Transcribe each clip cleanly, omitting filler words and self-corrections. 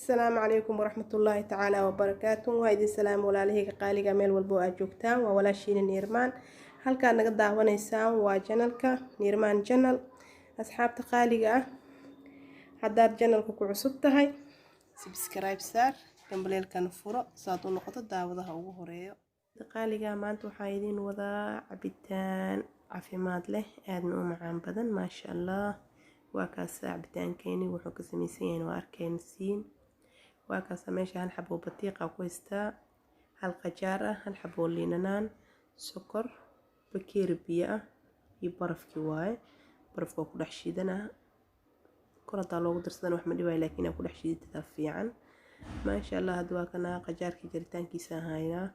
السلام عليكم ورحمة الله تعالى وبركاته. وهيدي السلام ولاله قالي ميل والبو أجوكتان ولا شين نيرمان halkaan naga daawanaysaan waa channelka Nirmaan channel. asxaabta qaaliga ah haddaad channelka ku cusub tahay subscribe saar gambaleelkana furo saad u noqoto daawadaha ugu horeeyo. qaaliga maanta waxaa idin wadaa cabitaan caafimaad leh aadna u macaan badan maasha Allah. waa kaas cabitaankeeni wuxuu ka samaysan yahay waa arkeensiin. waa kaas meesha hal xabo batiiqa ku haystaa, hal qajaar ah, hal xabo liinanaan, sokor, bakeeri biyo ah iyo barafkii waaye. barafka ku dhex shiidana korada loogu darsadana wax ma dhibay laakiin ku dhex shiidida fiican maasha Allah. hadda waa kana qajaarkii jaritaankiisa hayaa,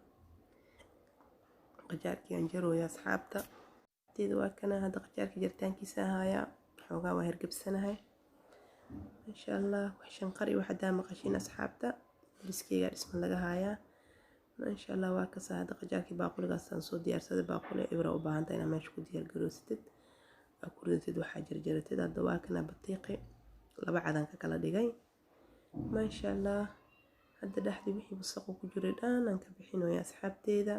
qajaarkii aan jarooyo asxaabta teeda. waa kana hadda qajaarkii jaritaankiisa hayaa, xoogaa waa hergebsanahay maasha Allah. wax shanqar iyo waxa daa maqashin asxaabta bariskeyga dhisman laga hayaa maasha Allah. waa ka saada qajaarkii baaquligaas aan soo diyaarsaday. baaquli ibra u baahan tahay inaad meesha ku diyaar garoostid ku ridatid waxa jarjaratid. hadda waa kana batiiqi laba cadan ka kala dhigay maasha Allah. hadda dhaxdii wixii wasaq ku jiray dhan aan ka bixinayo asxaabteeda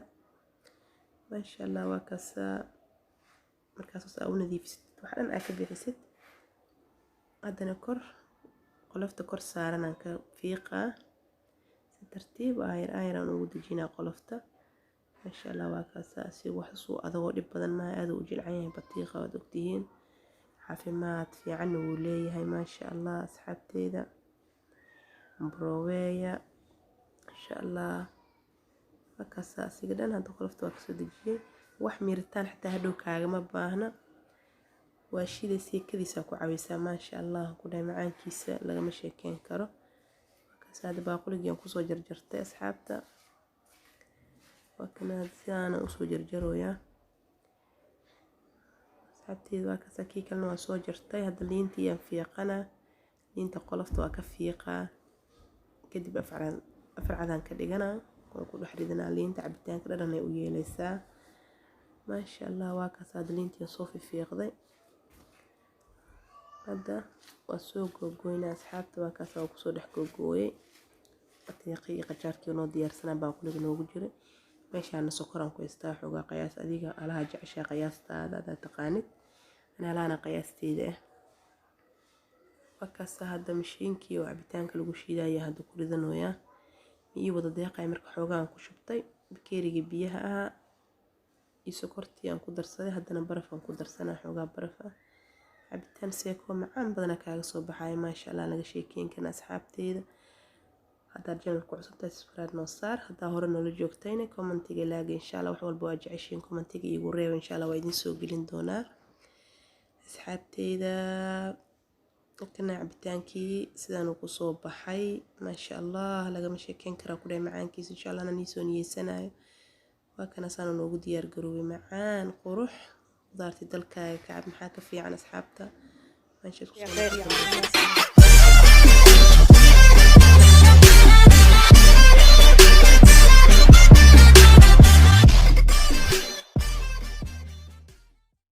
maasha Allah. waa ka markaas oo nadiifisid waxa dhan aad ka bixisid. haddana kor qolofta kor saaran aan ka fiiqaa si tartiib ah ayran ugu dejinaa qolofta maasha Allah. waa kaas si wax soo adagoo dhib badan ma aad u jilcan yahay batiiqa wad ogtihiin caafimaad fiican uu leeyahay maasha Allah asxaabteeda. broweya maasha Allah. waa kaas asiga dhan hadda qolofta waa ka soo dejiyay. wax miritaan xitaa hadhow kaaga ma baahna. waa shida seekadiisa ku caawisaa maasha Allah. ku dhaay macaankiisa lagama sheekeyn karo. kaas hadda baaquligii aan ku soo jarjartay asxaabta. waa kana sidaan u soo jarjarooya asxaabteeda. waa kaas kii kalena waa soo jartay. hadda liintii aan fiiqana, liinta qolofta waa ka fiiqaa kadib afar cadan ka dhigana oo ku dhex ridana liinta cabitaanka dhadhan ay u yeelaysaa maasha Allah. waa kaas hadda liintii soo fiiqday. hadda waa soo gogoynaa asxaabta. waa kaas oo ku soo dhex gogooyay batiiqii qajaarkii noo diyaarsanaa baaquliga noogu jiray. meeshaan sokoraan ku haystaa xoogaa qiyaas adiga alaha jeceshaa qiyaastaada aad taqaanid analaana qiyaasteeda ah. waa kaas hadda mashiinkii oo cabitaanka lagu shiidayo hadda ku ridanoya iyo wada deeqay marka xoogaan ku shubtay bakeerigii biyaha ah iyo sokortii aan ku darsaday. haddana baraf aan ku darsanaa xoogaa baraf ah. cabitaan seeko macaan badan kaaga soo baxay maasha Allah laga sheekeyn kana asxaabteeda. haddaad channelka ku cusub tahay subscribe noo saar. haddaa hore noola joogtayna commentiga laaga insha Allah wax walba waa jeceshiin commentiga igu reeb insha Allah waa idin soo gelin doonaa asxaabteeda. kana cabitaankii sidaan uu ku soo baxay maasha Allah lagama sheekeyn karo ku dhaay macaankiisa insha Allah aan soo niyeysanayo. waa kana saan noogu diyaar garoobay macaan qurux qudaartii dalkaaga ka cab maxaa ka fiican asxaabta. maasha Allah.